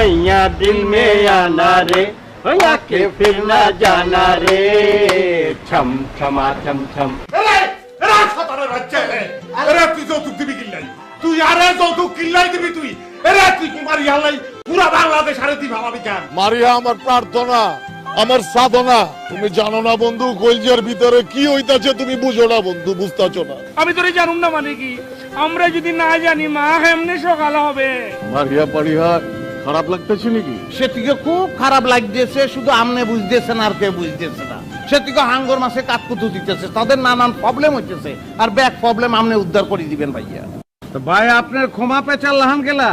मैया दिल में आना रे आके फिर ना जाना रे छम छमा छम छम তুই যৌতুক দিবি কিল্লাই তুই আরে যৌতুক কিল্লাই দিবি তুই তুই কি মারি হালাই পুরা বাংলাদেশ আরে তুই ভাবাবি কেন মারিয়া আমার প্রার্থনা আমার সাধনা তুমি জানো না বন্ধু কলজের ভিতরে কি হইতাছে তুমি বুঝো না বন্ধু বুঝতাছো না আমি তোরে জানুম না মানে কি আমরা যদি না জানি মা এমনি সকাল হবে মারিয়া পাড়িয়া খারাপ লাগতেছে নাকি সেটিকে খুব খারাপ লাগতেছে শুধু আমনে বুঝতেছেন আর কে বুঝতেছে না সেটিকে হাঙ্গর মাসে কাঠকুতু দিতেছে তাদের নানান প্রবলেম হইতেছে আর ব্যাক প্রবলেম আমনে উদ্ধার করে দিবেন ভাইয়া তো ভাই আপনার ক্ষমা পেচাল লাহান গেলা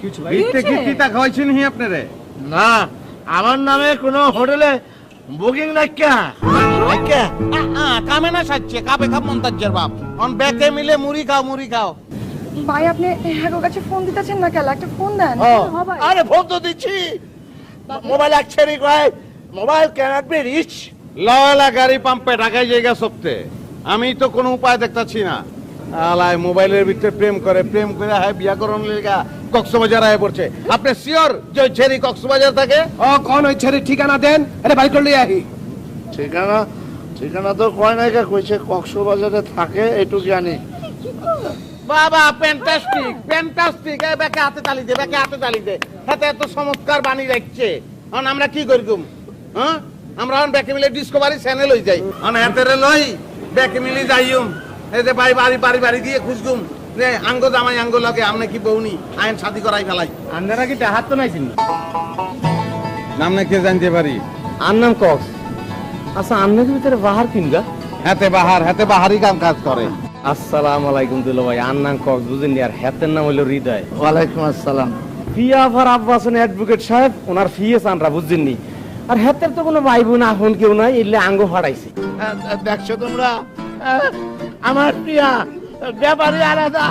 কিছু ভাই কিতা খাওয়াইছেন হি আপনারে না আমার নামে কোনো হোটেলে বুকিং নাক্কা কামে না সাচ্ছে কাবে কাপ মন্তাজ্জের বাপ অন ব্যাকে মিলে মুড়ি খাও ভাই আপনি হ্যাগোর কাছে ফোন দিতেছেন না কেলা একটা ফোন দেন ভাই আরে ফোন তো দিচ্ছি মোবাইল একছেরি কয় মোবাইল ক্যানট বি রিচ লয়লা গাড়ি পাম্পে ঢাকায় জায়গা সপ্তে আমি তো কোনো উপায় দেখতাছি না আলাই মোবাইলের ভিতরে প্রেম করে হায় বিয়া করন লাগা কক্সবাজার আয় পড়ছে আপনি সিওর যে ছেড়ি কক্সবাজার থাকে ও কোন ওই ছেড়ে ঠিকানা দেন আরে ভাই করলে আহি ঠিকানা তো কয় নাই কইছে কক্সবাজারে থাকে এটুকু জানি বাবা ফ্যান্টাস্টিক এই বেকে হাতে তালি দে হাতে এত চমৎকার বাণী রাখছে এখন আমরা কি করগুম হ্যাঁ আমরা এখন বেকে মিলে ডিসকভারি চ্যানেল হই যাই এখন হাতেরে লই বেকে মিলে যাইম এই যে বাড়ি দিয়ে খুঁজগুম রে আঙ্গ জামাই আঙ্গ লাগে আমনে কি বউনি আইন শাদি করাই ফেলাই আপনারা কি হাত তো নাইছেন নাম না কে জানতে পারি আর নাম কক্স আচ্ছা আপনাদের ভিতরে বাহার কিনগা হাতে বাহারি কাজ করে আসসালামু আলাইকুম দুলা ভাই আর নাম কক্স বুঝেন আর হাতের নাম হলো হৃদয় ওয়ালাইকুম আসসালাম ফিয়াফার আব্বাসন অ্যাডভোকেট সাহেব ওনার ফিএস আনরা বুঝছেননি আর হাতের তো কোনো ভাই বোন এখন কেউ নাই এলে আঙ্গ ফাড়াইছে দেখছো তোমরা আমার প্রিয়া ব্যাপারী আলাদা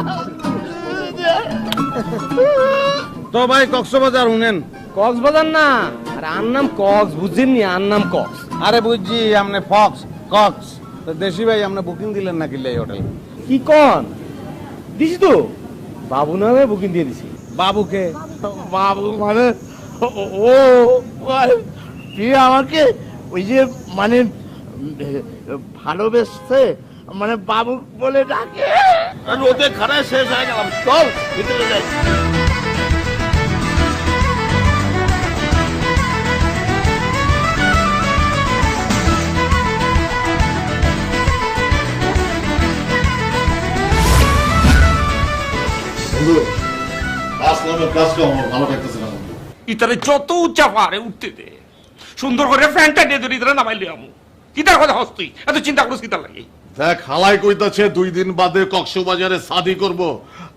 তো ভাই কক্সবাজার শুনেন কক্সবাজার না আর আর নাম কক্স বুঝছেননি আর নাম কক্স আরে বুঝছি আপনি কক্স তো দেশি ভাই আপনি বুকিং দিলেন নাকি এই হোটেল কি কন দিছি তো বাবু নামে বুকিং দিয়ে দিছি বাবুকে বাবু মানে ও প্রিয়া আমাকে ওই যে মানে ভালোবেসছে মানে বাবু বলে ডাকে রোদে খারাপ শেষ হয়ে গেলাম চল ভিতরে যাই ইতারে যত উচ্চা পারে উঠতে দে সুন্দর করে ফ্যানটা দিয়ে ধরে ইতারে নামাইলে আমু কিতার কথা হস তুই এত চিন্তা করিস কিতার লাগে দেখ হালাই কইতাছে 2 দিন বাদে কক্সবাজারে শাদি করব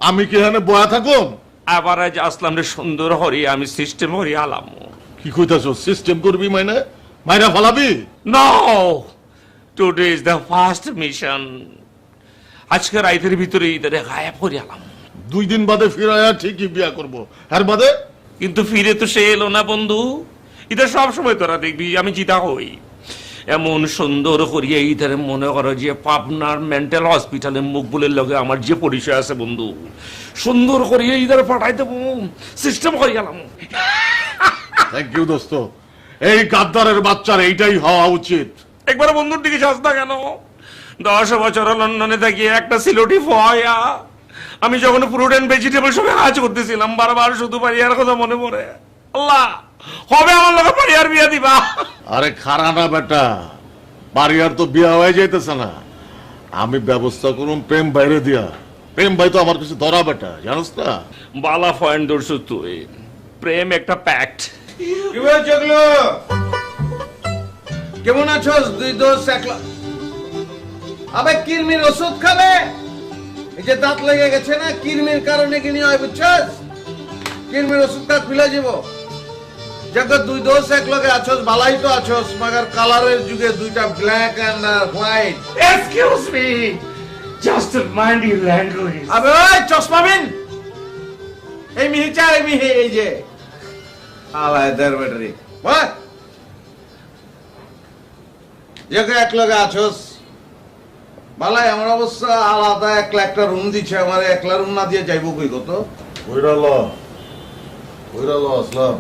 আমি কি এখানে বয়া থাকুম আবার আজ আসলাম রে সুন্দর হরি আমি সিস্টেম হরি আলাম কি কইতাছো সিস্টেম করবি মাইরা ফলাবি no today is the first mission আজকে রাইতের ভিতরে ইতারে গায়েব হরি আলাম 2 দিন বাদে ফিরায়া ঠিকই বিয়া করব এর বাদে কিন্তু ফিরে তো সে এলো না বন্ধু এটা সব সময় তোরা দেখবি আমি চিতা হই এমন সুন্দর করিয়া ইধারে মনে করো যে পাবনার মেন্টাল হসপিটালে মুকবুলের লগে আমার যে পরিচয় আছে বন্ধু সুন্দর করিয়া ইধারে পাঠাই দেবো সিস্টেম করে গেলাম থ্যাংক ইউ দোস্ত এই গাদ্দারের বাচ্চার এইটাই হওয়া উচিত একবার বন্ধুর দিকে যাস না কেন 10 বছর লন্ডনে থাকি একটা সিলোটি ফয়া আমি যখন ফ্রুট এন্ড ভেজিটেবল সঙ্গে কাজ করতেছিলাম বারবার শুধু পারিয়ার কথা মনে পড়ে আল্লাহ হবে আমার লোক পারিয়ার বিয়া দিবা আরে খারা না বেটা পারিয়ার তো বিয়া হয়ে যাইতেছে না আমি ব্যবস্থা করুম প্রেম বাইরে দিয়া প্রেম ভাই তো আমার কাছে ধরা বেটা জানোস না বালা পয়েন্ট ধরছো তুই প্রেম একটা প্যাক্ট কি বল চগলো কেমন আছোস দুই দোষ একলা আবে কিরমির ওষুধ খাবে এই যে দাঁত লেগে গেছে না কিরমির কারণে কিনি হয় বুঝছস কিরমির ওষুধটা খুলে যাব জগৎ দুই দোষ এক লগে আছোস ভালাই তো আছোস মগর কালারের যুগে দুইটা black and white excuse me just mind your language আবে ওই চশমা বিন এই মিহিচা এই মিহি এই যে আলাই দের ব্যাটারি what জগৎ এক লগে আছোস ভালাই আমার অবস্থা আলাদা একলা একটা রুম দিচ্ছে আমার একলা রুম না দিয়ে যাইবো কই কত কইরা ল কইরালো আসলাম।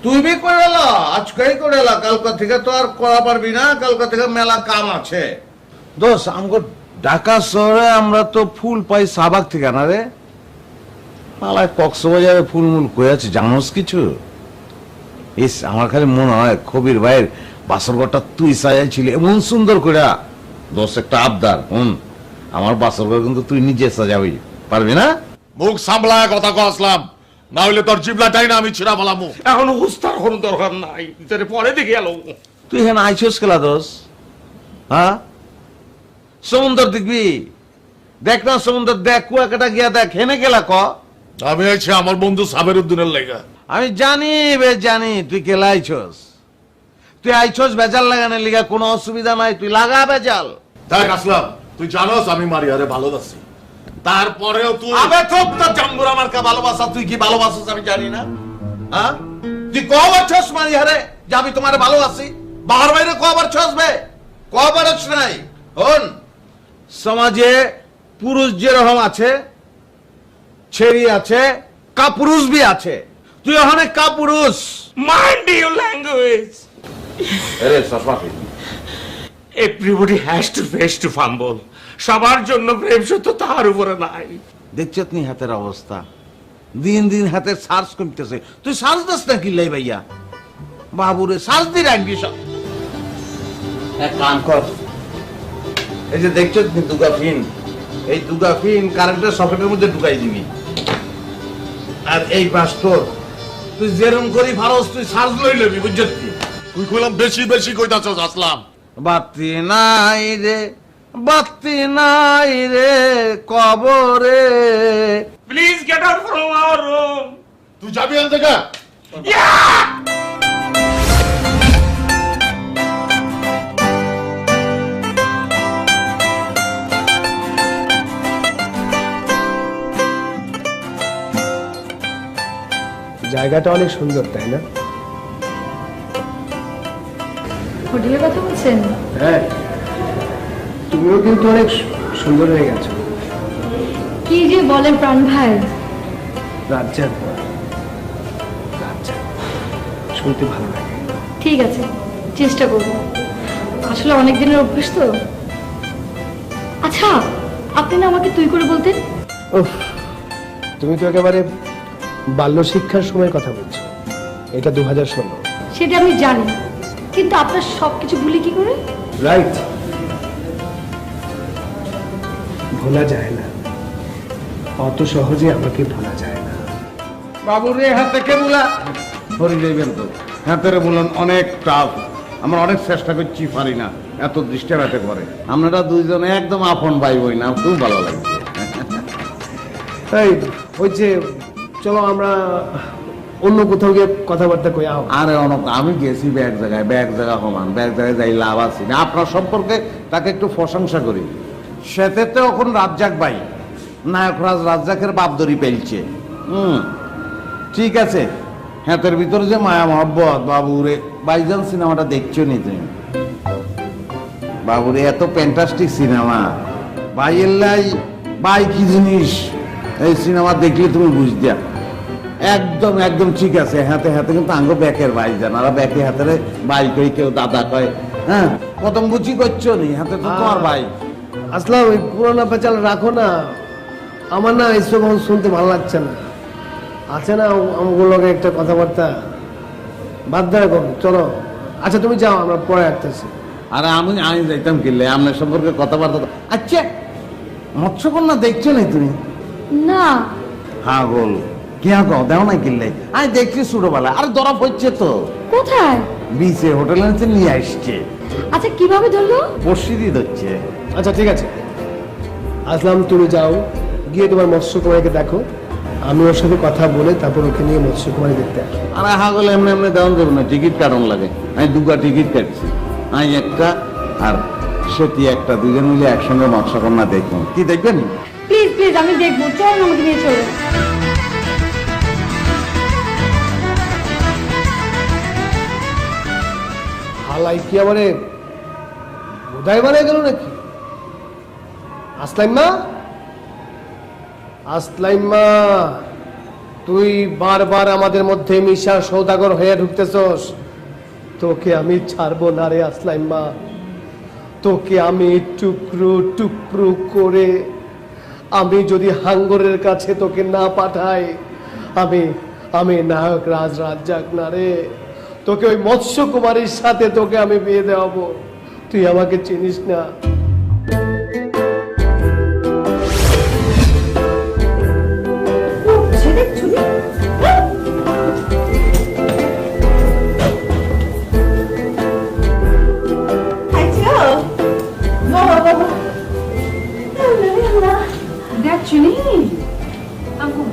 তুই বি করে লা, আজকেই করে লা, কালকা থেকে তো আর করা পারবি না, কালকা থেকে মেলা কাম আছে। দোষ আমগো ঢাকা শহরে আমরা তো ফুল পাই সাবাক থেকে না রে, মালায় কক্সবাজারে ফুল মুল কই আছে জানোস কিছু? ইস আমার খালি মনে হয় কবির ভাইয়ের বাসরঘরটা তুই সাজাইছিলি এমন সুন্দর করে। দোষ একটা আবদার, আমার বাসরঘর কিন্তু তুই নিজে সাজাবি, পারবি না? মুখ সামলায় কথা কো আসলাম, না হইলে তোর জিবলাটাই না আমি ছিড়া বলামু। এখন হুস্তার কোনো দরকার নাই, পরে দেখে গেল। তুই হেন আইছস খেলা দোষ, হ্যাঁ? সমুদ্র দেখবি, দেখ না সমুদ্র, দেখ কুয়াকাটা গিয়া দেখ, হেনে গেলা ক। আমি আইছি আমার বন্ধু সাবের উদ্দিনের লেগা। আমি জানি জানি তুই কেলা আইছস, তুই আইছস বেজাল লাগানোর লিগা, কোনো অসুবিধা নাই, তুই লাগা বেজাল। দেখ আসলাম, তুই জানোস আমি মারিয়ারে ভালোবাসি, তারপরেও তুই আবে চোপ তোর জাম্বুর আমার কা ভালোবাসা, তুই কি ভালোবাসিস আমি জানি না, হ্যাঁ? তুই কবার ছস মারি হারে যে আমি তোমার ভালোবাসি? বাহার বাইরে কবার ছস বে? কবার নাই? হন সমাজে পুরুষ যেরকম আছে, ছেড়ি আছে, কাপুরুষ বি আছে, তুই ওখানে কাপুরুষ। Mind your language. আরে সসমাফি, everybody has to face to fumble. সবার জন্য প্রেম সত্য তাহার উপরে নাই। দেখছত নি হাতের অবস্থা, দিন দিন হাতের সার্চ কমতেছে। তুই সার্চ দাস না কিল্লাই ভাইয়া, বাবুরে সার্চ দিয়ে রাখবি সব। এক কাম কর, এই যে দেখছত নি দুগা ফিন, এই দুগা ফিন কারেন্টের সকেটের মধ্যে ঢুকাই দিবি, আর এই বাস্টোর তুই যেরকম করি ভারস তুই সার্চ লই লবি, বুঝছত কি? তুই কইলাম বেশি বেশি কইতাছস আসলাম। বাতি নাই রে, বাতি নাই রে কবরে। Please get out from our room. তুই যাবি আন থেকে? জায়গাটা অনেক সুন্দর, তাই না? হোটেলের কথা বলছেন? হ্যাঁ, তুমিও কিন্তু অনেক সুন্দর হয়ে গেছো। কি যে বলেন প্রাণ ভাই। রাজ্জাক, রাজ্জাক শুনতে ভালো লাগে। ঠিক আছে, চেষ্টা করবো, আসলে অনেক দিনের অভ্যেস তো। আচ্ছা, আপনি না আমাকে তুই করে বলতেন? উফ, তুমি তো একেবারে বাল্য শিক্ষার সময়ের কথা বলছো। এটা 2016। সেটা আমি জানি, কিন্তু আপনার সবকিছু ভুলি কি করে? রাইট, ভোলা যায় না, অত সহজে আমাকে ভোলা যায় না। বাবুরে হাতে কে বলা ধরে যাইবেন তো, হাতের বলুন অনেক টাফ, আমরা অনেক চেষ্টা করছি, পারি না, এত দৃষ্টি হাতে করে। আপনারা দুইজনে একদম আপন ভাই বই না, খুব ভালো লাগছে। এই হচ্ছে, চলো আমরা অন্য কোথাও গিয়ে কথাবার্তা কই। আরে অনেক আমি গেছি ব্যাগ জায়গা সমান, ব্যাগ জায়গায় যাই লাভ আছে না। আপনার সম্পর্কে তাকে একটু প্রশংসা করি, সেতে তো এখন রাজ্জাক ভাই, নায়করাজ রাজ্জাকের বাপদরি পেলছে। ঠিক আছে, হাতের ভিতরে যে মায়া মহব্বত, বাবুরে বাইজান সিনেমাটা দেখছো নি তুমি? বাবুরে এত ফ্যান্টাস্টিক সিনেমা, ভাইয়ের লাই ভাই কি জিনিস, এই সিনেমা দেখলে তুমি বুঝতে। একদম একদম ঠিক আছে, হাতে হাতে কিন্তু আঙ্গ ব্যাকের ভাই জান, আর ব্যাকে হাতে ভাই কই, কেউ দাদা কয়, হ্যাঁ প্রথম বুঝি করছো নি, হাতে তো তোমার ভাই। আসলাম, ওই পুরোনো পেঁচাল রাখো না, আমার না এসব শুনতে ভালো লাগছে না। আছে না আমগুলোকে একটা কথাবার্তা, বাদ দেয় এখন, চলো। আচ্ছা তুমি যাও, আমরা পরে আসতেছি। আর আমি যাইতাম কিনলে আপনার সম্পর্কে কথাবার্তা। আচ্ছা, মৎস্যকন্যা দেখছো না তুমি? না। হ্যাঁ বল, কি দেও না কিনলে? আমি দেখছি ছোটবেলা, আর ধরা পড়ছে তো। কোথায়? বিচে হোটেলে নিয়ে আসছে। আচ্ছা, কিভাবে ধরলো? বর্ষি দিয়ে ধরছে। আচ্ছা ঠিক আছে, আসলাম তুমি যাও, গিয়ে তোমার মৎস্যকুমারীকে দেখো, আমি ওর সাথে কথা বলে তারপর ওকে নিয়ে মৎস্যকুমারী দেখতে আসবো। আর হাগল এমনি এমনি দেওয়া যাবে না, টিকিট কাটন লাগে। আমি দুটা টিকিট কাটছি, আমি একটা আর সেটি একটা, দুজন মিলে একসঙ্গে মৎস্যকন্যা দেখুন। কি দেখবেন? প্লিজ প্লিজ, আমি দেখবো, চল আমাকে নিয়ে চলো। হালাই কি আমারে বোধাই বানাই গেল নাকি? আসলাম মা, আসলাম মা, তুই বারবার আমাদের মধ্যে মিশা সৌদাগর হয়ে ঢুকতেছস। তোকে আমি ছাড়বো না রে আসলাম মা, তোকে আমি টুকরো টুকরো করে, আমি যদি হাঙ্গরের কাছে তোকে না পাঠাই, আমি নায়ক রাজ রাজ্জাক না রে, তোকে ওই মৎস্য কুমারীর সাথে তোকে আমি বিয়ে দেওয়াবো। তুই আমাকে চিনিস না।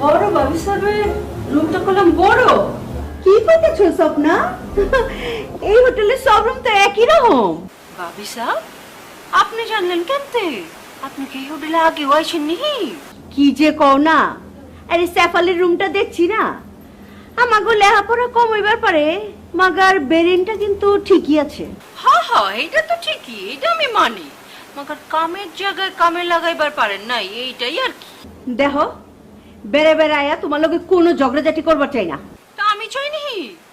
বড় ভাবি সাহেবের রুমটা করলাম বড়। কি কইতেছ স্বপ্না? এই হোটেলে সব রুম তো একই রকম। ভাবি সাহেব আপনি জানলেন কেমতে? আপনি কি এই হোটেলে আগে আইছেন নি? কি যে কও না, আরে সেফালির রুমটা দেখছি না, আমাগো লেখাপড়া কম হইবার পারে, মাগার বেরেনটা কিন্তু ঠিকই আছে। হ্যাঁ হ্যাঁ এটা তো ঠিকই, এটা আমি মানি, মাগার কামের জায়গায় কামে লাগাইবার পারেন নাই, এইটাই আর কি। দেখো বেড়ে বেড়ে আয়া তোমার লগে কোনো ঝগড়াঝাটি করবার চাই না। তা আমি চাই নি,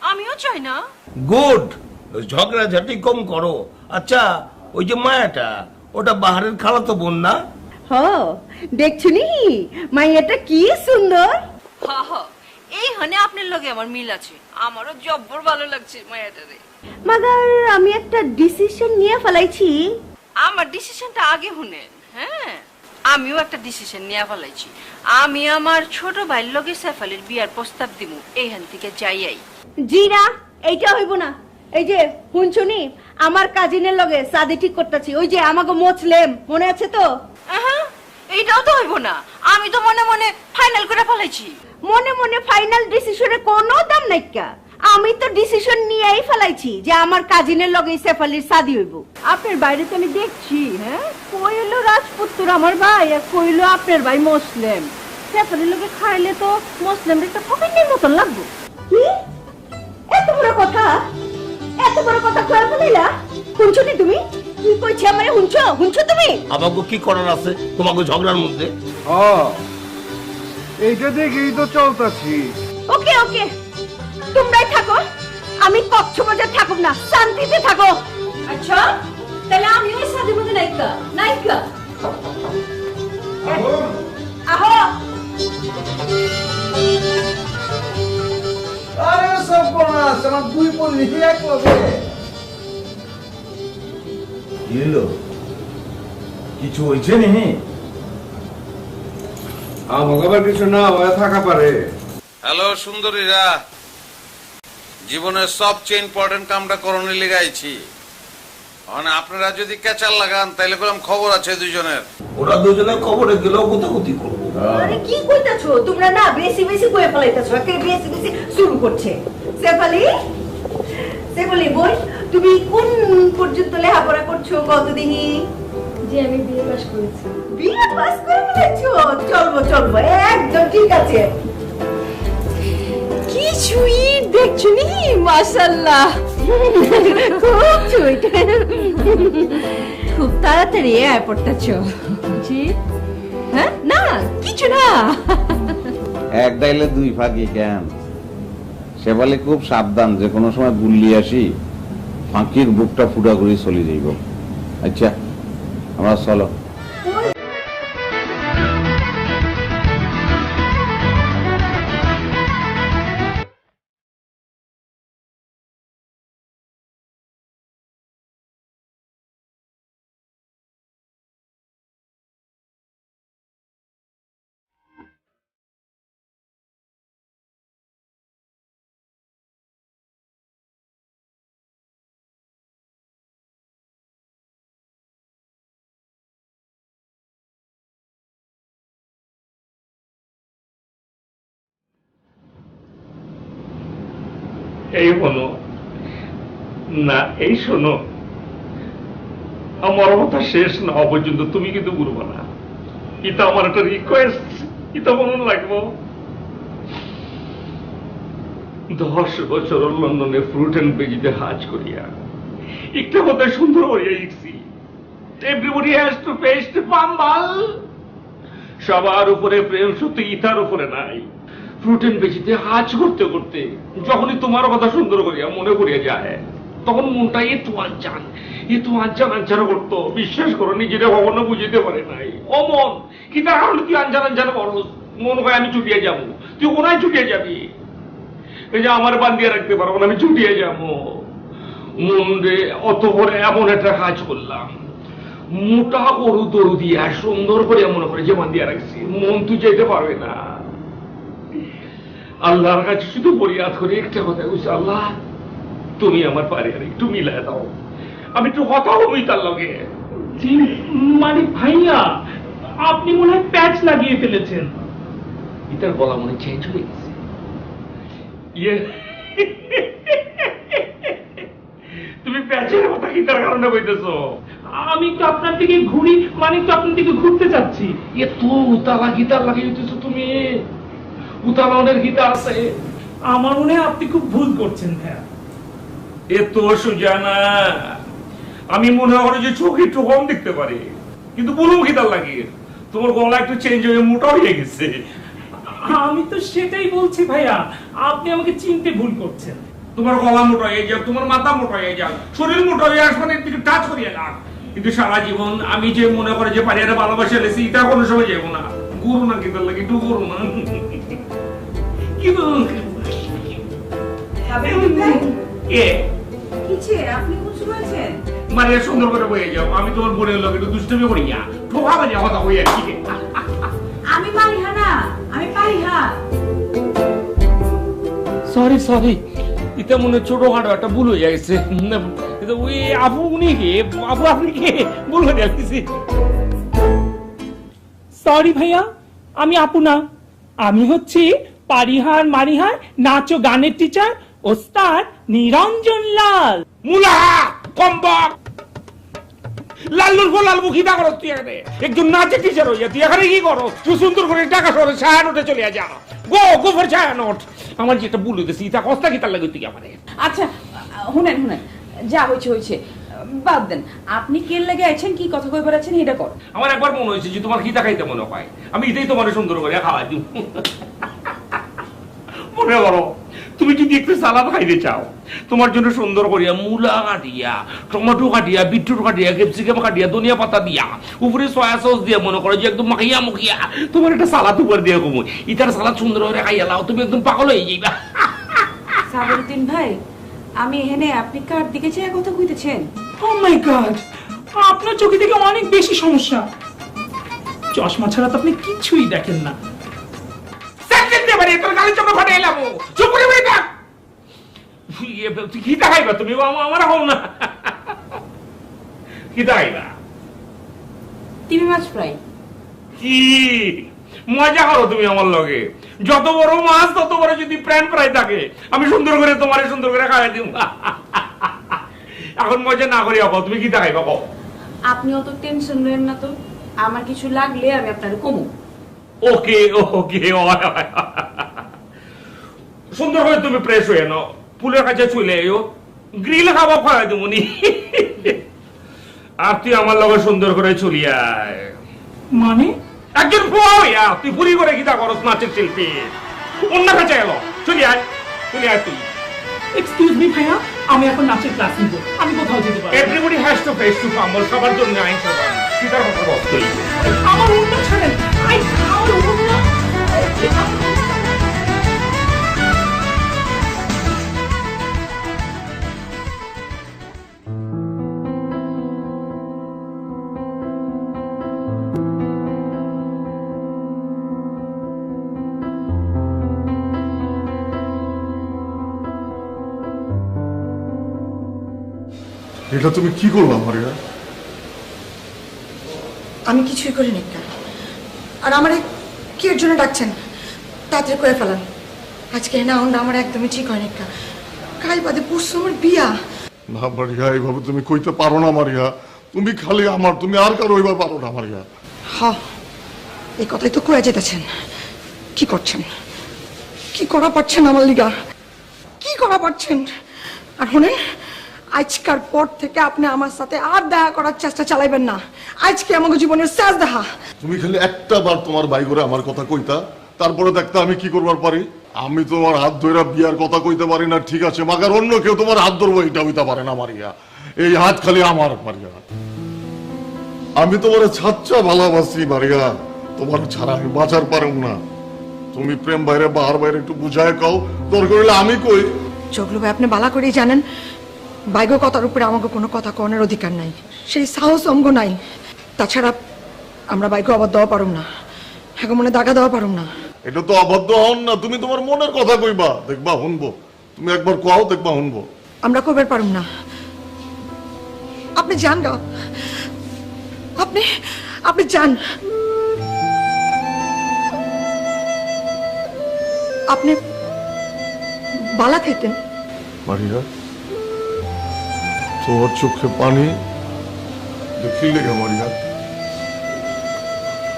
আমিও চাই না। গুড, ঝগড়াঝাটি কম করো। আচ্ছা ওই যে মায়াটা, ওটা বাহারের খালাতো বোন না? হ দেখছো নি মাইয়াটা কি সুন্দর। হ্যাঁ হ্যাঁ এই হানে আপনার লগে আমার মিল আছে, আমারও জব্বর ভালো লাগছে মায়াটারে। মাগার আমি একটা ডিসিশন নিয়ে ফেলাইছি। আমার ডিসিশনটা আগে শুনেন। হ্যাঁ আমিও একটা ডিসিশন নিয়ে ফেলাইছি, আমি আমার ছোট ভাইয়ের লগে সেফালির বিয়ার প্রস্তাব দিমু, এইখান থেকে যাইয়াই। জি না, এইটা হইব না। এই যে শুনছুনি আমার কাজিনের লগে সাদি ঠিক করতেছি, ওই যে আমাকে মোচলেম মনে আছে তো? এইটাও তো হইব না, আমি তো মনে মনে ফাইনাল করে ফেলাইছি। মনে মনে ফাইনাল ডিসিশনে কোনো দাম নাই কা, আমি তো ডিসিশন নিয়েই ফেলাইছি যে আমার কাজিনের লগে সেফালির সাদি হইব। আপনার বাইরে তো আমি দেখছি, হ্যাঁ কইলো রাজপুত্র আমার ভাই, আর কইলো আপনার ভাই মুসলিম, সেফালির লগে খাইলে তো মুসলিমদের একটা ফকিনের মতন লাগবে। কি এত বড় কথা, এত বড় কথা কইয়া ফেলাইলা? শুনছো নি তুমি কি কইছে আমারে? শুনছো তুমি? আমাকে কি করার আছে তোমাকে ঝগড়ার মধ্যে? এইটা দেখেই তো চলতেছি। ওকে ওকে তোমরাই থাকো, আমি কক্সবাজার থাকুক না, শান্তিতে থাকো। আচ্ছা তাহলে আমি ওই সাদের মধ্যে নাইকা নাইকা আহো। আরে সব বনাস আমার দুই পল্লী এক লগে। কি হলো? কিছু হইছে নি? আমাকে আবার কিছু না হয়ে থাকা পারে। হ্যালো সুন্দরীরা, জীবনের সবচেয়ে ইম্পর্টেন্ট কামটা করণে লেগাইছি। মানে আপনারা যদি ক্যাচার লাগান তাইলে বললাম খবর আছে দুইজনের। ওরা দুজনে খবরে গেলেও কোথাকুতি করবো। আরে কি কইতাছো তোমরা? না বেশি বেশি কইয়া ফেলাইতাছো, একে বেশি বেশি শুরু করছে। সেফালি সেফালি বল, তুমি কোন পর্যন্ত লেখাপড়া করছো কতদিনই? জি আমি বিয়ে পাস করেছি। বিয়ে পাস করে ফেলেছো? চলবো একদম ঠিক আছে। কি সুইট দেখছো নি, মাশাআল্লাহ খুব সুইট। খুব তাড়াতাড়ি আয় পড়তাছো। জি হ্যাঁ না কিছু না। এক দাইলে দুই ফাঁকি কেন? সে বলে খুব সাবধান, যে কোনো সময় গুল্লি আসি ফাঁকির বুকটা ফুটা করে চলে যাইব। আচ্ছা আমরা চলো। এই হলো না, এই শোনো, আমার কথা শেষ না হওয়া পর্যন্ত তুমি কিন্তু বুঝবো না। এটা আমার একটা রিকোয়েস্ট, এটা মনে লাগবো। 10 বছর লন্ডনে ফ্রুট এন্ড ভেজিতে হাজ করিয়া একটা কথা সুন্দর হইয়া ইচ্ছি, এভরিবডি হ্যাজ টু ফেস বাম্বাল। সবার উপরে প্রেম শুধু ইতার উপরে নাই, প্রোটিন বেচিতে হাজ করতে করতে যখনই তোমার কথা সুন্দর করিয়া মনে করিয়া যায় তখন মনটা এত আনচানা করতো, বিশ্বাস করো নিজেরা কখনো বুঝিতে পারে নাই। ও মন, কি তার কারণে তুই আনচানা করো? মন হয় আমি ছুটিয়ে যাবো, তুই কোনায় ছুটিয়ে যাবি? এই যে আমার বান্ধিয়া রাখতে পারবো না, আমি ছুটিয়ে যাবো। মন রে, অত করে এমন একটা কাজ করলাম, মোটা গরু দড়ু দিয়া সুন্দর করে মনে করে যে বান্ধিয়া রাখছি, মন তুই যেতে পারবে না। আল্লাহর কাছে শুধু ফরিয়াদ করে একটা কথা বলছি, আল্লাহ তুমি আমার পারে আর একটু মিলাই দাও, আমি একটু কথা বলি তার লগে। মানে ভাইয়া আপনি মনে হয় প্যাচ লাগিয়ে ফেলেছেন। ইতার গলা মনে চেঞ্জ হয়ে গেছে। তুমি প্যাচের কথা কি তার কারণে বলতেছো? আমি তো আপনার দিকে ঘুরি, মানে তো আপনার দিকে ঘুরতে চাচ্ছি। এ তো উতালা গীতার লাগিয়ে দিতেছো তুমি, উতালনের গীতা আছে। আমার মনে হয় আপনি খুব ভুল করছেন ভাইয়া। এ তো সোজা না, আমি মনে হয় যে চোখ একটু কম দেখতে পারি, কিন্তু বলুন গীতার লাগিয়ে তোমার গলা একটু চেঞ্জ হয়ে মোটা হয়ে গেছে। আমি তো সেটাই বলছি ভাইয়া, আপনি আমাকে চিনতে ভুল করছেন। তোমার গলা মোটা হয়ে যাক, তোমার মাথা মোটা হয়ে যাক, শরীর মোটা হয়ে আসবে, একদিকে টাচ করিয়ে লাগ, কিন্তু সারা জীবন আমি যে মনে করে যে পারিয়ারে ভালোবাসা লেছি এটা কোনো সময় যাবো না। গুরু না গীতার লাগে, একটু গুরু না মানে সুন্দর করে বয়ে যাও, আমি তোমার বোনের লোক একটু দুষ্টমি করি না, ঠোকা বাজে কথা হয়ে আর কি। আমি পারিহা না, আমি পারিহা। সরি এটা মনে ছোটখাটো একটা ভুল হয়ে গেছে। ওই আপু উনি কে, আপু আপনি কে, ভুল হয়ে যাচ্ছি। সরি ভাইয়া, আমি আপু না, আমি হচ্ছি পারিহার মারিহার নাচ ও গানের টিচার ওস্তাদ নিরঞ্জন লাল। মুলা কম্বক লাল্লুর লাল মুখিতা করো তুই এখানে, একজন নাচের টিচার হইয়া তুই এখানে কি করো? তুই সুন্দর করে টাকা সরে ছায়া নোটে চলে যা, গো ফর ছায়া নোট। আমার যেটা ভুল হইতেছি তা কস্তা কি তার লাগে তুই আমারে। আচ্ছা শুনেন যা হয়েছে বাদ দেন, আপনি কে লেগে আছেন, কি কথা কই বেড়াচ্ছেন এটা কর। আমার একবার মনে হয়েছে যে তোমার খিদা খাইতে মনে হয়, আমি এটাই তোমার সুন্দর করে খাওয়াই দিব। মনে করো তুমি যদি একটু সালাদ খাইতে চাও, তোমার জন্য সুন্দর করিয়া মূলা কাটিয়া, টমেটো কাটিয়া, বিটরুট কাটিয়া, ক্যাপসিকাম কাটিয়া, ধনিয়া পাতা দিয়া, উপরে সয়া সস দিয়ে মনে করো যে একদম মাখিয়া মুখিয়া তোমার একটা সালাদ উপর দিয়ে কমু, ইটার সালাদ সুন্দর করে খাইয়া লাও, তুমি একদম পাগল হয়ে যাইবা। সাবরুদ্দিন ভাই, আমি এখানে আপনি কার দিকে চেয়ে কথা কইতেছেন? ও মাই গড, আপনার চোখে থেকে অনেক বেশি সমস্যা, চশমা ছাড়া তো আপনি কিছুই দেখেন না। তোর গালি চোখে ফাটে এলাম, চুপ করে বই থাক। খিদা খাইবা তুমি, আমার হল না। খিদা খাইবা তিমি মাছ ফ্রাই। কি মজা করো তুমি আমার লগে, যত বড় মাছ তত বড় যদি প্রাণ ফ্রাই থাকে, আমি সুন্দর করে তোমার সুন্দর করে খাওয়াই দিব। এখন মজা না করি আবার তুমি খিদা খাইবা কও। আপনি অত টেনশন নেন না তো, আমার কিছু লাগলে আমি আপনার কমু। ওকে সুন্দর করে তুমি ফ্রেশ হয়ে নাও, ফুলের কাছে চলে এও, গ্রিল খাওয়া খাওয়াই দেবনি। আর তুই আমার লগে সুন্দর করে চলিয়ায়, মানে একজন ফুয়া হইয়া তুই ফুরি করে গীতা করস নাচের শিল্পী, অন্য কাছে এলো, চলিয়ায় তুই। এক্সকিউজ মি ভাইয়া, আমি এখন নাচের ক্লাস নিব, আমি কোথাও যেতে পারবো। Everybody has to face to camel, সবার জন্য আইন সবার। গীতার কথা বল তুই। আমার উল্টা ছাড়েন, আই আমার উল্টা। এটা তুমি কি করলা মারিয়া? আমি কিছুই করিনি, আর আমারে কি এর জন্য ডাকছেন? তাড়াতাড়ি করে ফেলান, আজকে না হন আমার একদমই ঠিক হয়নি। কাল বাদে পরশু আমার বিয়া। না মারিয়া, এইভাবে তুমি কইতে পারো না মারিয়া, তুমি খালি আমার, তুমি আর কারো হইবার পারো না মারিয়া। হ্যাঁ, এই কথাই তো কয়ে যেতেছেন। কি করছেন, কি করা পারছেন আমার লিগা, কি করা পারছেন? আর শুনেন, আজকার পর থেকে আপনি আমার সাথে আর দেখা করার চেষ্টা চালাইবেন না। আজকে আমাকে জীবনের শেষ দেখা। তুমি খালি একটা বার তোমার ভাই করে আমার কথা কইতা, তারপরে দেখতে আমি কি করবার পারি। আমি তোমার হাত ধরে বিয়ার কথা কইতে পারি না, ঠিক আছে, মাগার অন্য কেউ তোমার হাত ধরবো এটা হইতে পারে না মারিয়া। এই হাত খালি আমার মারিয়া। আমি তোমার ছাচ্চা ভালোবাসি মারিয়া, তোমার ছাড়া আমি বাঁচার পারুম না। তুমি প্রেম বাইরে বাহার বাইরে একটু বুঝায় কও, দরকার হইলে আমি কই। জগলু ভাই আপনি বালা করেই জানেন বাইগো কথার উপরে আমাকে কোনো কথা কনের অধিকার নাই, সেই সাহস অঙ্গ নাই। তাছাড়া আমরা বাইগো অবাধ দেওয়া পারুম না, হ্যাঁ মনে দাগা দেওয়া পারুম না। এটা তো অবাধ্য হন না, তুমি তোমার মনের কথা কইবা, দেখবা শুনবো। তুমি একবার কও, দেখবা শুনবো। আমরা কবের পারুম না। আপনি যান গা, আপনি যান। আপনি বালা খাইতেন মারিয়া, তোমার চোখে পানি দেখি লেগে মারিয়া,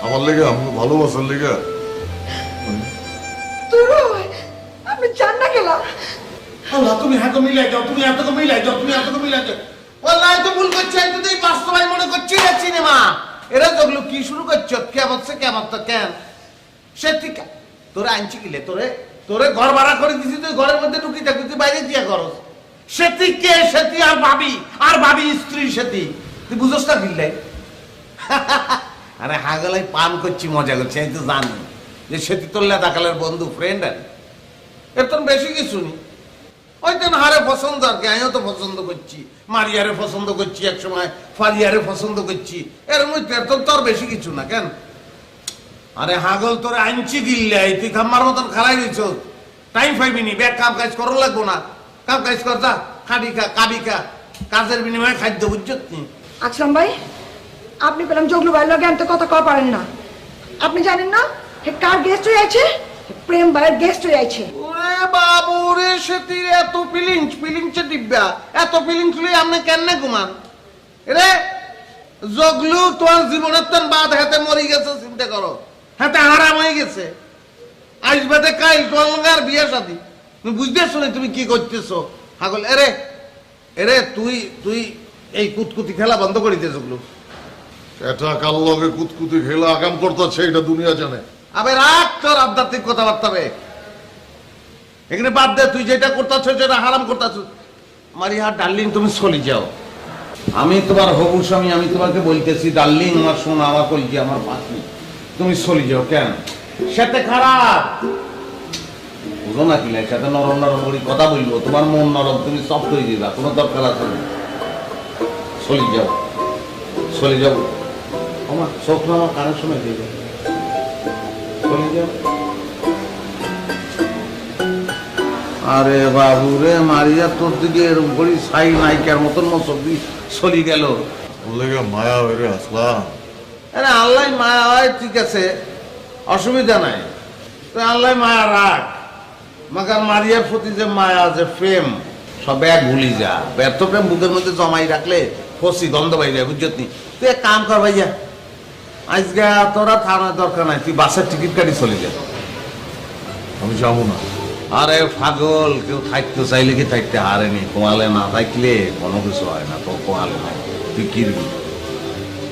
আমার লেগে, আমি ভালোবাসার লেগে। আপনি যান না গেলা। তুমি হাতে মিলাই যাও, তুমি হাতে মিলাই যাও, তুমি হাতে মিলাই যাও। ওলাই তো ভুল করছি, আমি তো এই বাস্তবায়ন মনে করছি না সিনেমা। এরা জগলু কি শুরু করছো? কেমন সে কেমন তো কেন সে ঠিক তোরে আনছি কিলে, তোরে ঘর ভাড়া করে দিছি, তুই ঘরের মধ্যে ঢুকি থাকি, তুই বাইরে দিয়া করস। সেটি কে? সেটি আর ভাবি স্ত্রী সেটি, তুই বুঝোস না কিনলে? আরে হাগলাই পান করছি, মজা করছি, আমি তো জানি যে সেটি তোর লেদাকালের বন্ধু, ফ্রেন্ড। আর এর তোর বেশি কিছু নেই। ওই তো হারে পছন্দ আর কি, আমিও তো পছন্দ করছি, মারিয়ারে পছন্দ করছি, এক সময় ফারিয়ারে পছন্দ করছি, এর মধ্যে তোর বেশি কিছু না কেন? আরে হাগল তোরে আনছি গিল্লাই, তুই খাম্মার মতন খালাই দিছ, টাইম পাইবি নি, ব্যাগ কাম কাজ করো লাগবো না, কাম কাজ কর, যা খাবি খা, কাবি খা, কাজের বিনিময়ে খাদ্য, বুঝছত নি? আকরাম ভাই, আপনি পেলাম জগলু ভাইয়ের লগে আনতে কথা কওয়া পারেন না। আপনি জানেন না হে কার গেস্ট হয়ে আছে? প্রেম ভাইয়ের গেস্ট হয়ে আছে। ওরে বাবু রে, সেটি এত ফিলিংস দিব্যা, এত ফিলিংস লই আপনি কেন ঘুমান রে? জগলু তোমার জীবনের তন বাদ হাতে মরি গেছে, চিন্তা করো, হাতে হারাম হয়ে গেছে। আজ বাদে কাল তোমার বিয়ে শাদী, তুমি বুঝতেছো না তুমি কি করতেছো? হাগল এরে তুই এই কুতকুতি খেলা বন্ধ করে দিয়ে জগলু। এটা কাল লগে কুতকুতি খেলা আগাম করতেছে, এটা দুনিয়া জানে। আবে রাখ তোর আধ্যাত্মিক কথাবার্তা, এখানে বাদ দে, তুই যেটা করতেছ সেটা হারাম করতেছ। মারিয়া ডার্লিং, তুমি চলে যাও, আমি তোমার হবু স্বামী, আমি তোমাকে বলতেছি ডার্লিং, আমার শোনা, আমার কলজি, আমার পাখি, তুমি চলে যাও। কেন সেটা খারাপ বুঝো না কি? সাথে নরম নরম করে কথা বলবো, তোমার মন নরম, তুমি সফট হয়ে যাবা, কোনো দরকার আছে না। চলে যাও, চলে যাও, আমার চোখ না আমার কানের সময় দিয়ে যাও, চলে যাও। আরে বাবু রে, মারিয়া তোর দিকে এরকম করি ছাই নাইকার মতন মসবি চলি গেল। মায়া হয়ে আসলাম। আরে আল্লাহ মায়া হয়, ঠিক আছে, অসুবিধা নাই, তো আল্লাহ মায়া রাখ, মাগার মারিয়ার প্রতি যে মায়া, যে প্রেম, সব এক ভুলি যা। ব্যর্থ প্রেম বুকের মধ্যে জমাই রাখলে ফসি গন্ধ পাই যায়, বুঝছত নি? তুই এক কাম কর ভাইয়া, আজকে তোরা থানার দরকার নাই, তুই বাসের টিকিট কাটি চলে যা। আমি যাবো না। আরে পাগল, কেউ থাকতে চাইলে কি থাকতে হারেনি, কোয়ালে না থাকলে কোনো কিছু হয় না, তো কোয়ালে নাই, তুই কিরবি।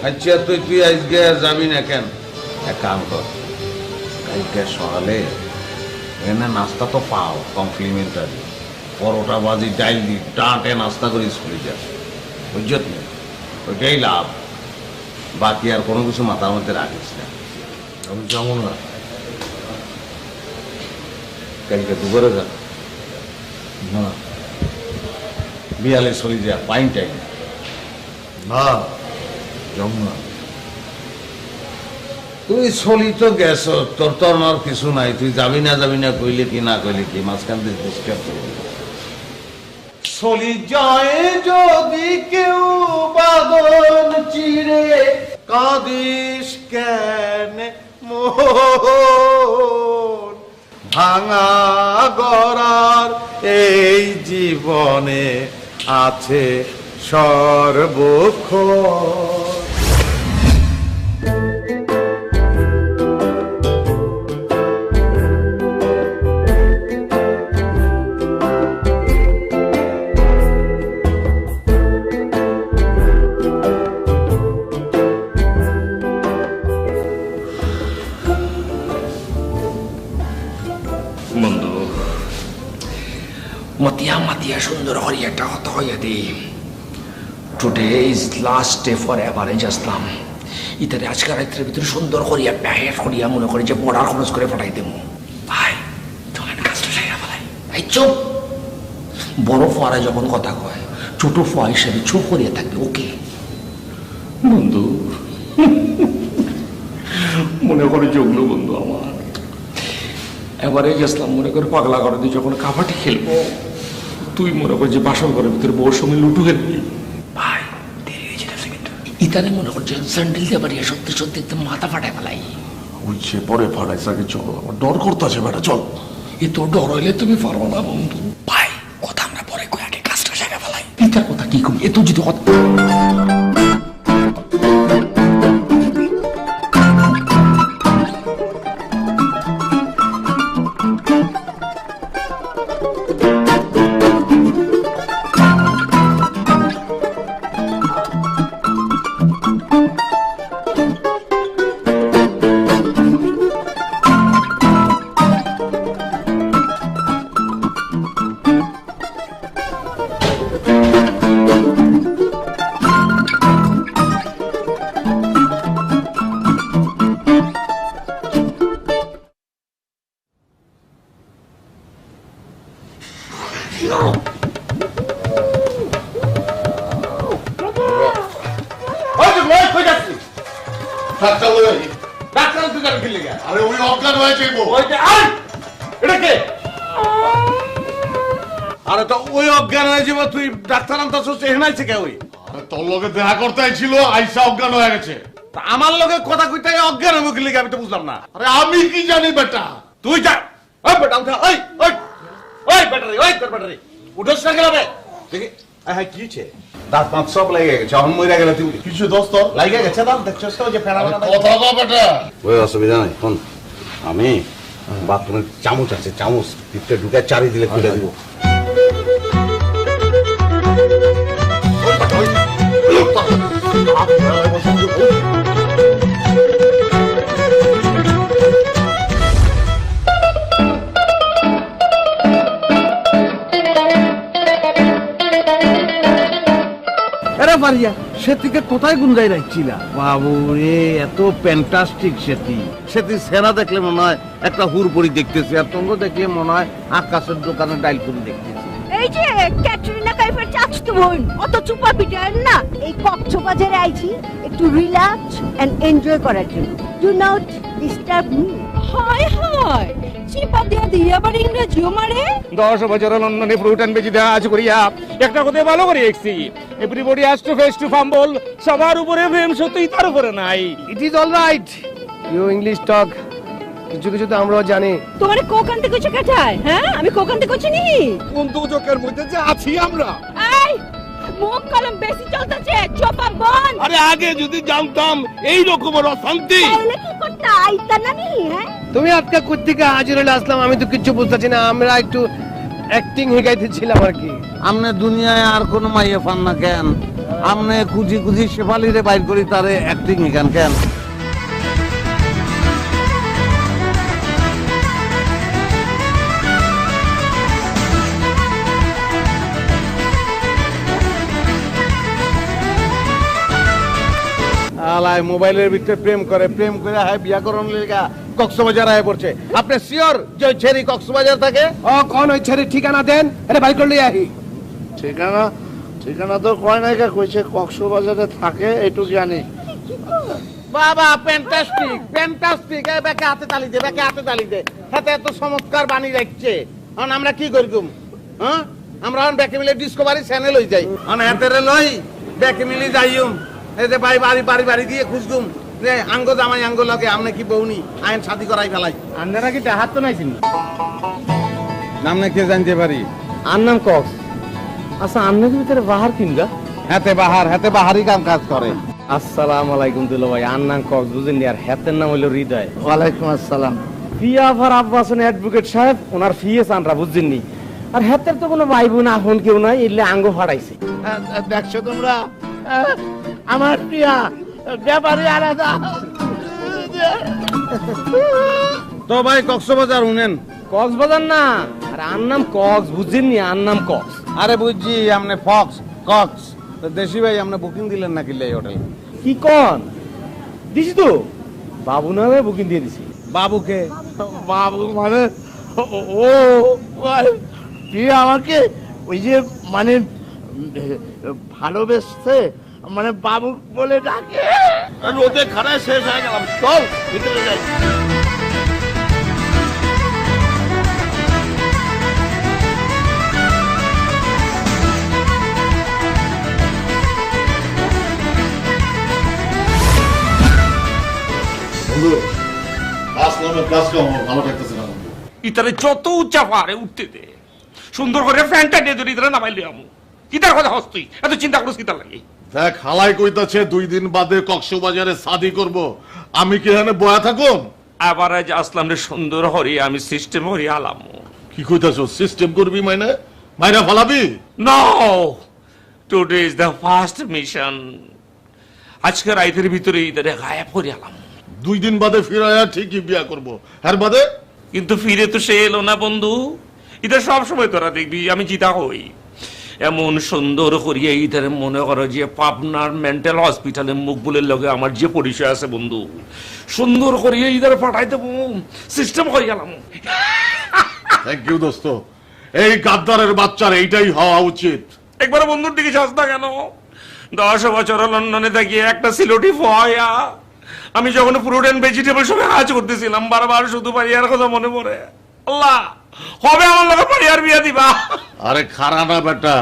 আচ্ছা তুই আজকে যাবি না কেন? এক কাম কর, কালকে সকালে এখানে নাস্তা তো পাও কমপ্লিমেন্টারি, পরোটা বাজি ডাইল দি ডাঁটে নাস্তা করে স্কুলে যা, বুঝছত নি? ওইটাই লাভ, বাকি আর কোনো কিছু মাথার মধ্যে রাখিস না। আমি যাবো না। কালকে দুপুরে যা না, বিয়ালে চলে যা, পাইন টাইম না, যাবো না। তুই চলি তো গেছ, তোর আর কিছু নাই, তুই যাবি না কইলে কি না কইলে কি, মাঝখান দিয়ে ডিসকাস চলি যায় যদি কেউ বাদন চিরে, কাঁদিস কেন মোহন, ভাঙা গড়ার এই জীবনে আছে সর্বক্ষণ। দিয়া সুন্দর করে একটা কথা হইয়া দিই, today is last day for average Aslam. ইতারে আজকে রাত্রের ভিতরে সুন্দর করিয়া প্যাকেট করিয়া মনে করে যে পড়ার খরচ করে পাঠাই দেবো। ভাই চলেন কাজটা সেরা ফেলাই। এই চুপ, বড় ফোয়ারা যখন কথা কয় ছোট ফোয়া হিসেবে চুপ করিয়া থাকবে। ওকে বন্ধু, মনে করে যোগলো বন্ধু আমার, এবারে গেছিলাম মনে করে পাগলা করে দিয়ে যখন কাবাডি খেলবো, তুই মনে কর যে বাসন ঘরের ভিতরে বউর সঙ্গে লুটু খেলবি। ভাই দেরি হয়ে যেতেছে কিন্তু ইতারে মনে করছে স্যান্ডেল দিয়ে বাড়িয়ে সত্যি সত্যি একদম মাথা ফাটায় ফেলাই। ওই সে পরে ফাটাইছে, আগে চল, আমার ডর করতেছে বেটা, চল। এ তো ডর হইলে তুমি পারবো না বন্ধু। ভাই কথা আমরা পরে কই, আগে কাজটা সেরে ফেলাই। ইতার কথা কি কম, এ তো যদি কথা আরে ওই অজ্ঞান হয়ে যাইব। আরে তো ওই অজ্ঞান হয়ে যাবো, তুই ডাক্তার আনতেছ এখানে কে? ওই আরে তোর লগে দেখা করতে আইছিল, আইসা অজ্ঞান হয়ে গেছে। আমার লগে কথা কইতে অজ্ঞান হবো কি লিগে আমি তো বুঝলাম না। আরে আমি কি জানি বেটা, তুই যা। ওই বেটা উঠা, ওই ওই ওই ব্যাটারি, ওই তোর ব্যাটারি উঠোস না গেল দেখি। হ্যাঁ কি হচ্ছে? দাঁত মাত সব লেগে গেছে, অহন মইরা গেলে তুই কিছু দোস্ত লাগে গেছে দাঁত দেখছস তো যে ফেরা ফেরা কথা কও বেটা। ওই অসুবিধা নাই, শোন আমি বাথরুমের চামচ আছে, চামচ ভিতরে ঢুকে চারি দিলে খুলে দিব। পারিয়া সেটিকে কোথায় গুনগাই রাখছিলা? বাবু রে, এত ফ্যান্টাস্টিক সেটি, সেটি সেরা দেখলে মনে হয় একটা হুড়পুরি দেখতেছি, আর তোমরা দেখলে মনে হয় আকাশের দোকানে ডাইল পুরি দেখতেছি। এই যে ক্যাটরিনা কাইফের চাচতো বোন, অত চুপা পিটার না। এই কক্সবাজারে আইছি একটু রিল্যাক্স এন্ড এনজয় করার জন্য। Do not disturb me. হায় হায়, চিপা দিয়া দিয়ে আবার ইংরেজিও মারে। 10 বছর লন্ডনে ফ্রুট এন্ড ভেজি দেওয়া আজ করিয়া একটা কথা ভালো করে দেখছি, everybody has to face to fumble. সবার উপরে প্রেম সত্যি, তার উপরে নাই। It is all right, you English talk, কিছু কিছু তো আমরাও জানি। তোমারে কোকান্তে কইছে কাটায়? হ্যাঁ আমি কোকান্তে কইছি নি? কোন দুজকের মধ্যে যে আছি আমরা। এই মুখ কলম বেশি চলতেছে, চোপা বন। আরে আগে যদি জানতাম এই রকমের অশান্তি, তাহলে কি করতে আইতা না নি? হ্যাঁ তুমি আজকে কোত্থেকে হাজির হলে আসলাম আমি তো কিচ্ছু বুঝতেছি না। আমরা একটু অ্যাক্টিং শিখাইতেছিলাম আর কি। আমনে দুনিয়ায় আর কোনো মাইয়া পান না কেন? আমনে খুঁজি খুঁজি শেফালিরে বাইর করি, তারে অ্যাক্টিং শিখান কেন? আলাই মোবাইলের ভিতরে প্রেম করে, প্রেম করে হায় বিয়া করন লেগা কক্সবাজার আয় পড়ছে। আপনি সিওর যে ছেড়ি কক্সবাজার থাকে? ও কোন ওই ছেড়ে ঠিকানা দেন, আরে বাইর করলে আহি। ঠিকানা ঠিকানা তো কয় নাই, কইছে কক্সবাজারে থাকে, এটুকু জানি। বাবা ফ্যান্টাস্টিক ফ্যান্টাস্টিক, এই বেকে হাতে তালি দে, বেকে হাতে তালি দে। হাতে এত চমৎকার বানি রাখছে, এখন আমরা কি করগুম? হ্যাঁ আমরা এখন বেকে মিলে ডিসকভারি চ্যানেল হই যাই, এখন হাতেরে লই বেকে মিলে যাইম। এই যে বাড়ি বাড়ি বাড়ি বাড়ি দিয়ে খুঁজগুম রে আঙ্গ জামাই আঙ্গ লগে আমনে কি বউনি আইন শাদি করাই ফেলাই। আপনারা কি হাত তো নাইছেন? নাম না কে জানতে পারি? আর নাম কক্স। আচ্ছা আমনে কি ভিতরে বাহার কিনগা? হাতে বাহারি কাম কাজ করে। আসসালামু আলাইকুম দুলো ভাই, আর নাম কক্স বুঝেন আর হাতের নাম হলো হৃদয়। ওয়ালাইকুম আসসালাম। পিয়াফার আব্বাসন অ্যাডভোকেট সাহেব, ওনার ফিএস আনরা বুঝছেননি। আর হাতের তো কোনো ভাই বোন আপন কেউ নাই, এলে আঙ্গ ফাড়াইছে। দেখছো তোমরা আমার প্রিয়া ব্যাপারে আলাদা। তো ভাই কক্সবাজার উনেন? কক্সবাজার না, আর আর নাম কক্স বুঝছেননি, আর নাম কক্স। আরে বুঝছি আপনি ফক্স কক্স তো দেশি ভাই আপনি বুকিং দিলেন নাকি এই হোটেল? কি কন দিছি তো, বাবু নামে বুকিং দিয়ে দিছি। বাবুকে? বাবু মানে ও কি আমাকে ওই যে মানে ভালোবেসছে মানে বাবু বলে ডাকে। রোদে খারাপ শেষ হয়ে গেলাম, চল ভিতরে যাই। বন্ধু আসলামের কাজ কেমন? ভালো লাগতেছে না বন্ধু? ইতারে যত উচ্চা পারে উঠতে দে, সুন্দর করে ফ্যানটা নিয়ে ধরে ইতারে নামাইলে আমু। কিতার কথা হস তুই এত চিন্তা করিস কিতার লাগে? দেখ হালাই কইতাছে 2 দিন বাদে কক্সবাজারে শাদি করব, আমি কি এখানে বয়া থাকুম? আবার আজ আসলাম রে সুন্দর হরি আমি সিস্টেম হরি আলাম। কি কইতাছ? সিস্টেম করবি মানে মাইরা ফালাবি? No, today is the first mission. আজকে রাইতের ভিতরে ইতারে গায়েব করে আলাম। 2 দিন বাদে ফিরায়া ঠিকই বিয়া করব, এর বাদে? কিন্তু ফিরে তো সে এলো না বন্ধু। এটা সব সময় তোরা দেখবি আমি জিতা হই। এমন সুন্দর করিয়া ইধারে মনে করো যে পাবনার মেন্টাল হসপিটালে মুখবুলের লগে আমার যে পরিচয় আছে বন্ধু, সুন্দর করিয়া ইধারে পাঠাই দেবো, সিস্টেম হয়ে গেলাম। থ্যাংক ইউ দোস্ত, এই গাদ্দারের বাচ্চার এইটাই হওয়া উচিত। একবার বন্ধুর দিকে যাস না কেন? 10 বছর লন্ডনে থাকি একটা সিলোটি ফয়া। আমি যখন ফ্রুট এন্ড ভেজিটেবল সঙ্গে কাজ করতেছিলাম বারবার শুধু পারিয়ার কথা মনে পড়ে। আল্লাহ হবে আমার লোক পারিয়ার বিয়া দিবা? আরে খারা না বেটা,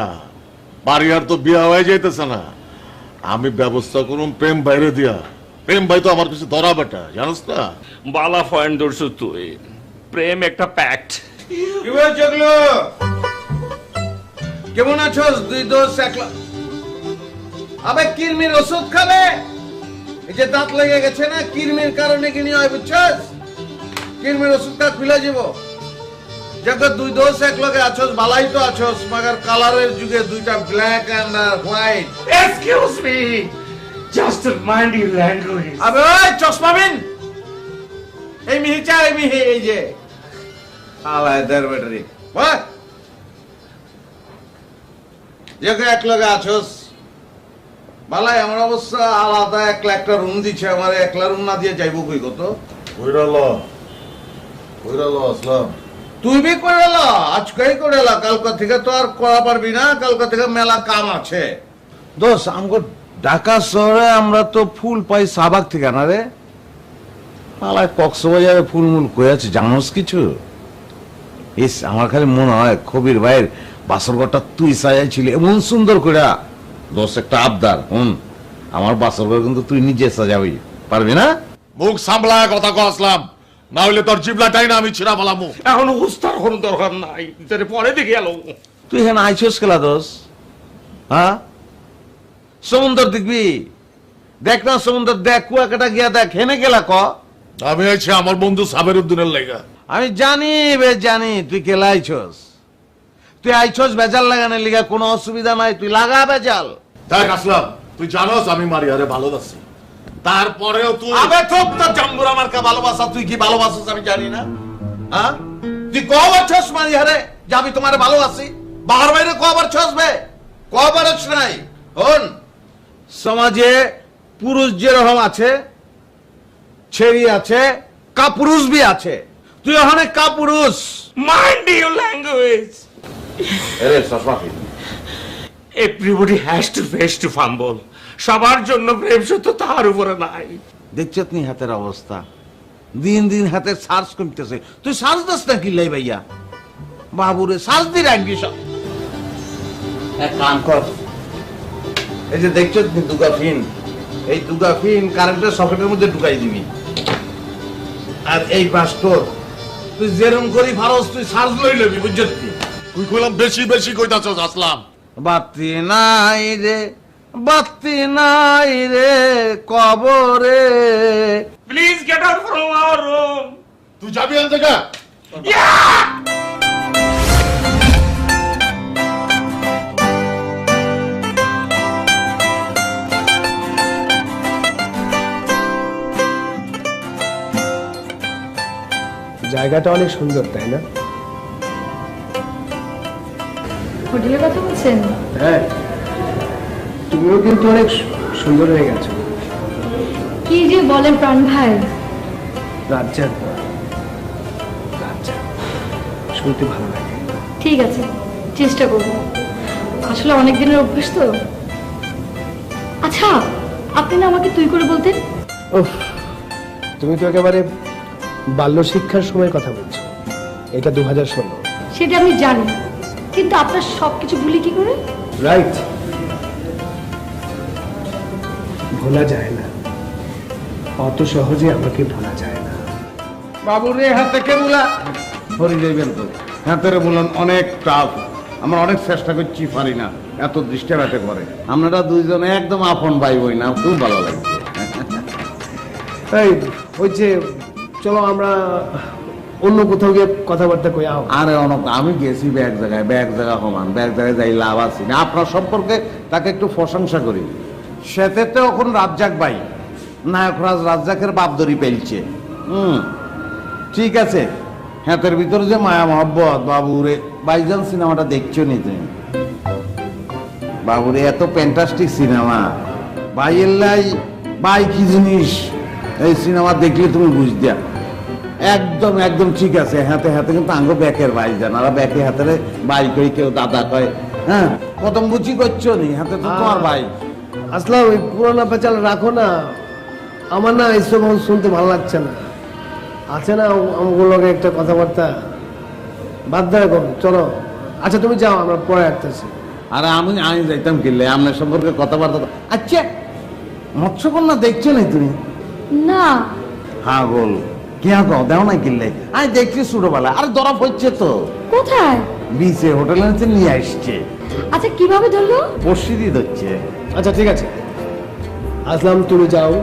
পারিয়ার তো বিয়া হয়ে যাইতেছে না, আমি ব্যবস্থা করুম প্রেম বাইরে দিয়া। প্রেম ভাই তো আমার কাছে ধরা বেটা, জানোস না? বালা পয়েন্ট ধরছো তুই। প্রেম একটা প্যাক্ট। কি বলছো এগুলো? কেমন আছোস? 2 দোষ একলা। আবে কিরমির ওষুধ খাবে? এই যে দাঁত লেগে গেছে না, কিরমির কারণে কিনি হয় বুঝছস? কিরমির ওষুধটা খুলে যাব। জগৎ 2 দোষ এক লগে আছোস, বালাই তো আছোস, মগর কালারের যুগে 2টা black and white. Excuse me, just mind your language. আবে ওই চশমা বিন, এই মিহিচা এই মিহি, এই যে আলায় দের ব্যাটারি বাহ, জগৎ এক লগে আছোস বালাই। আমার অবস্থা আলাদা, একলা একটা রুম দিচ্ছে আমার, একলা রুম না দিয়ে যাইব কই কত? কইরালো আসলাম, তুই বি করে লা, আজকেই করে লা, কালকা থেকে তো আর করা পারবি না, কালকা থেকে মেলা কাম আছে। দোষ আমগো ঢাকা শহরে আমরা তো ফুল পাই সাবাক থেকে না রে। আলাই কক্সবাজারে ফুলমুল কই আছে জানোস কিছু? ইস আমার খালি মনে হয় কবির ভাইয়ের বাসরঘরটা তুই সাজাইছিলি এমন সুন্দর করে। দোষ একটা আবদার, আমার বাসরঘর কিন্তু তুই নিজে সাজাবি, পারবি না? মুখ সামলায় কথা কো আসলাম, না হইলে তোর জিবলাটাই না আমি ছিড়া ফেলামু। এখন হুস্তার কোনো দরকার নাই, পরে দেখে গেল। তুই এখানে আইছস খেলা দোষ? হ্যাঁ সমুদ্র দেখবি? দেখ না সমুদ্র, দেখ কুয়াকাটা গিয়া দেখ, হেনে গেলা ক? আমি আইছি আমার বন্ধু সাবের উদ্দিনের লেগা। আমি জানি বে জানি তুই কেলা আইছস। তুই আইছস বেজাল লাগানোর লিগা, কোনো অসুবিধা নাই, তুই লাগা বেজাল। দেখ আসলাম, তুই জানোস আমি মারিয়ারে ভালোবাসি, তারপরেও তুই আবে থোপ তো জাম্বুর আমার কা ভালোবাসা, তুই কি ভালোবাসিস আমি জানি না? হ্যাঁ তুই কবার ছস মারিয়ারে যে আমি তোমারে ভালোবাসি? বাহার বাইরে কবার ছস বে? কবার নাই? হন সমাজে পুরুষ যেরকম আছে, ছেড়ি আছে, কাপুরুষ বি আছে, তুই ওখানে কাপুরুষ। Mind your language. আরে সসমাফি, everybody has to face to fumble. সবার জন্য প্রেম সত্য তার উপরে নাই। দেখছত নি হাতের অবস্থা, দিন দিন হাতের সার্চ কমতেছে। তুই সার্চ দাস না কিল্লাই ভাইয়া? বাবুরে সার্চ দি রাখবি সব। এক কাম কর, এই যে দেখছত নি দুগাফিন, এই দুগাফিন কারেন্টের সকেটের মধ্যে ঢুকাই দিবি। আর এই বাস্টোর তুই যেরকম করি ফারস, তুই সার্চ লই লবি, বুঝছত? তুই কইলাম বেশি বেশি কইতাছস আসলাম। বাতি নাই রে, বাতি নাই রে কবরে। Please get out from our room. তুই যাবি এখান থেকে? জায়গাটা অনেক সুন্দর, তাই না? হোটেলের কথা বলছেন? হ্যাঁ, তুমিও কিন্তু অনেক সুন্দর হয়ে গেছো। কি যে বলেন প্রাণ ভাই। রাজ্জাক, শুনতে ভালো লাগে। ঠিক আছে, চেষ্টা করবো। আসলে অনেক দিনের অভ্যাস তো। আচ্ছা, আপনি না আমাকে তুই করে বলতেন? উফ, তুমি তো একেবারে বাল্য শিক্ষার সময়ের কথা বলছো। এটা 2016। সেটা আমি জানি, কিন্তু আপনার সবকিছু ভুলি কি করে? রাইট, ভোলা যায় না, অত সহজে আমাকে ভোলা যায় না। বাবুরে হাতে কে বলা ধরে যাইবেন তো, হাতের বলুন অনেক টাফ। আমরা অনেক চেষ্টা করছি, পারি না, এত দৃষ্টি হাতে করে। আপনারা দুইজনে একদম আপন ভাই বই না, খুব ভালো লাগছে। এই হচ্ছে, চলো আমরা অন্য কোথাও গিয়ে কথাবার্তা কই। আরে অনেক, আমি গেছি ব্যাগ জায়গায় সমান, ব্যাগ জায়গায় যাই লাভ আছে না। আপনার সম্পর্কে তাকে একটু প্রশংসা করি। সেতে তো এখন রাজ্জাক ভাই, নায়করাজ রাজ্জাকের বাপদরি পেলছে। ঠিক আছে, হাতের ভিতরে যে মায়া মহব্বত। বাবুরে বাইজান সিনেমাটা দেখছো নি তুমি? বাবুরে এত ফ্যান্টাস্টিক সিনেমা, ভাইয়ের লাই ভাই কি জিনিস, এই সিনেমা দেখলে তুমি বুঝদিয়া। একদম একদম ঠিক আছে। হাতে হাতে কিন্তু আঙ্গ ব্যাকের ভাই জান, আর ব্যাকে হাতে ভাই কই, কেউ দাদা কয়। হ্যাঁ, কদম বুঝি করছো নি, হাতে তো তোমার ভাই। আসলাম, ওই পুরানা পেঁচাল রাখো না, আমার না এইসব শুনতে ভালো লাগছে না। আছে না আমগুলোকে একটা কথাবার্তা, বাদ দেয় কম, চলো। আচ্ছা তুমি যাও, আমরা পরে আসতেছি। আরে আমি যাইতাম কিনলে আপনার সম্পর্কে কথাবার্তা। আচ্ছা, মৎস্যকন্যা দেখছো না তুমি? না। হ্যাঁ বল, কিয়া কও, দেও না কিনলে? আমি দেখছি ছোটবেলা। আরে ধরা পড়ছে তো। কোথায়? বিচে, হোটেলের নিচে নিয়ে আসছে। আচ্ছা, কিভাবে ধরলো? বসি দিয়ে ধরছে। আচ্ছা ঠিক আছে, আসলাম, তুমি যাও।